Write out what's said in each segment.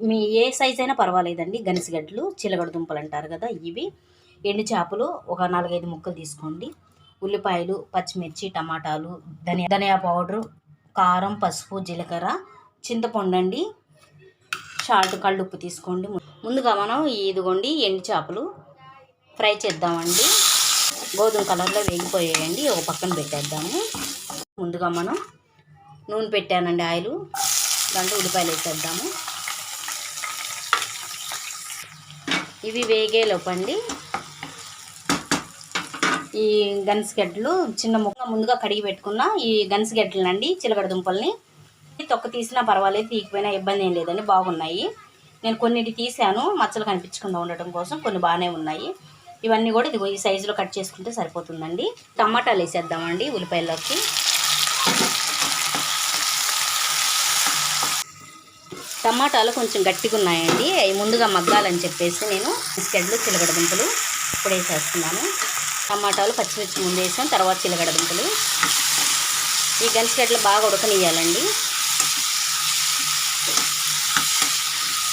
మీ ఏ size అయినా పర్వాలేదండి. గనిసగడ్డలు, చిలగడ దుంపలు అంటారు కదా ఇవి. ఎండు చేపలు ఒక 4, 5 ముక్కలు తీసుకోండి. ఉల్లిపాయలు, పచ్చిమిర్చి, టమాటాలు, ధనియా పౌడరు, కారం, పసుపు, జీలకర్ర, చింతపండు అండి, సాల్ట్, కళ్ళుప్పు తీసుకోండి. ముందుగా మనం ఇదిగోండి ఎండు చేపలు ఫ్రై చేద్దామండి. గోధుమ కలర్లో వేగిపోయాయండి. ఒక పక్కన పెట్టేద్దాము. ముందుగా మనం నూనె పెట్టానండి, ఆయిల్. దాంట్లో ఉల్లిపాయలు వేసేద్దాము. ఇవి వేగేలోపండి ఈ గనిసగడ్డలు చిన్న ముక్క ముందుగా కడిగి పెట్టుకున్న ఈ గనిసగడ్డలండి, చిలకడ దుంపల్ని తొక్క తీసినా పర్వాలేదు, తీయకపోయినా ఇబ్బంది ఏం లేదండి, బాగున్నాయి. నేను కొన్నిటి తీసాను మచ్చలు కనిపించకుండా ఉండటం కోసం, కొన్ని బాగానే ఉన్నాయి. ఇవన్నీ కూడా ఇదిగో ఈ సైజులో కట్ చేసుకుంటే సరిపోతుందండి. టమాటాలు వేసేద్దామండి ఉల్లిపాయల్లోకి. టమాటాలు కొంచెం గట్టిగా ఉన్నాయండి, అవి ముందుగా మగ్గాలని చెప్పేసి నేను గనిసగడ్డలు, చిలకడ దుంపలు ఇప్పుడు వేసేస్తున్నాను. టమాటాలు, పచ్చిమిర్చి ముందు వేసాను, తర్వాత చిలకడ దుంపలు. ఈ గనిసగడ్డలు బాగా ఉడకనియాలండి.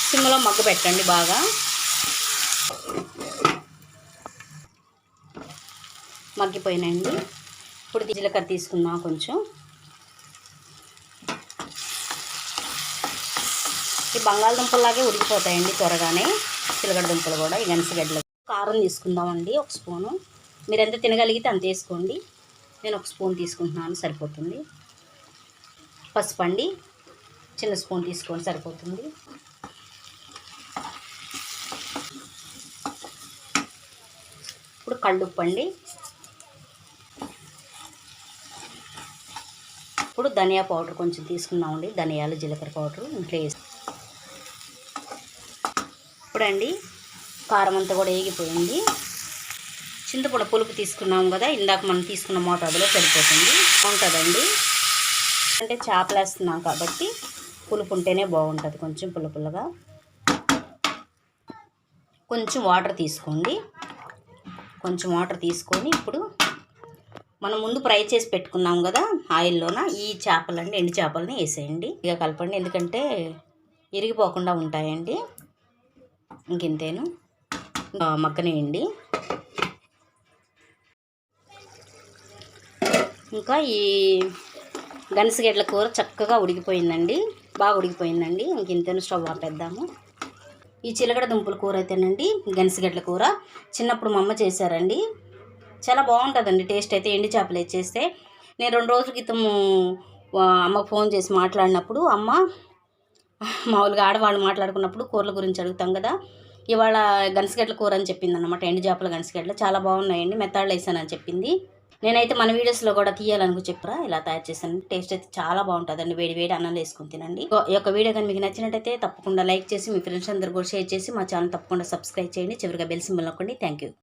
సిమ్లో మగ్గ పెట్టండి బాగా. మగ్గిపోయినాయండి. ఇప్పుడు జీలకర్ర తీసుకుందాం కొంచెం. ఈ బంగాళదుంపల్లాగే ఉడికిపోతాయండి త్వరగానే చిలకడ దుంపలు కూడా. ఈ గనిసగడ్డలు కారం తీసుకుందామండి, ఒక స్పూను. మీరు ఎంత తినగలిగితే అంత వేసుకోండి. నేను ఒక స్పూన్ తీసుకుంటున్నాను, సరిపోతుంది. పసుపు అండి, చిన్న స్పూన్ తీసుకోండి, సరిపోతుంది. ఇప్పుడు కళ్ళుప్పు అండి. ఇప్పుడు ధనియా పౌడర్ కొంచెం తీసుకున్నామండి, ధనియాలు, జీలకర్ర పౌడరు ఇంట్లో వేసి. ఇప్పుడండి కారం అంతా కూడా వేగిపోయింది. చింతపండు పులుపు తీసుకున్నాం కదా, ఇందాక మనం తీసుకున్న మోతాదులో సరిపోతుంది, బాగుంటుందండి. అంటే చేపలు వేస్తున్నాం కాబట్టి పులుపు ఉంటేనే బాగుంటుంది, కొంచెం పుల్లపుల్లగా. కొంచెం వాటర్ తీసుకోండి. కొంచెం వాటర్ తీసుకొని ఇప్పుడు మనం ముందు ఫ్రై చేసి పెట్టుకున్నాం కదా ఆయిల్లోన, ఈ చేపలండి, ఎండు చేపలని వేసేయండి. ఇక కలపండి, ఎందుకంటే ఇరిగిపోకుండా ఉంటాయండి. ఇంకెంతేను మగ్గనేయండి. ఇంకా ఈ గనిసగడ్డల కూర చక్కగా ఉడికిపోయిందండి, బాగా ఉడికిపోయిందండి. ఇంకెంతేను స్టవ్ ఆపేద్దాము. ఈ చిలకడ దుంపల కూర అయితేనండి, గనిసగడ్డల కూర చిన్నప్పుడు మా అమ్మ చేశారండి, చాలా బాగుంటుందండి టేస్ట్ అయితే. ఎండు చేపలు వేసేస్తే నేను 2 రోజుల క్రితము అమ్మకు ఫోన్ చేసి మాట్లాడినప్పుడు, అమ్మ మామూలుగా ఆడవాళ్ళు మాట్లాడుకున్నప్పుడు కూరల గురించి అడుగుతాం కదా, ఇవాళ గనిసగడ్డల కూర అని చెప్పింది అనమాట. ఎండు చేపల గనిసగడ్డలు చాలా బాగున్నాయండి, మెత్తాళ్ళు వేసానని చెప్పింది. నేనైతే మన వీడియోస్లో కూడా తీయాలనుకో చెప్పరా, ఇలా తయారు చేశాను. టేస్ట్ అయితే చాలా బాగుంటుందండి, వేడి వేడి అన్నం వేసుకొని తినండి. ఈ యొక్క వీడియో కానీ మీకు నచ్చినట్టయితే తప్పకుండా లైక్ చేసి మీ ఫ్రెండ్స్ అందరూ కూడా షేర్ చేసి మా ఛానల్ తప్పకుండా సబ్స్క్రైబ్ చేయండి. చివరిగా బెల్ సింబల్ నొక్కండి. Thank you.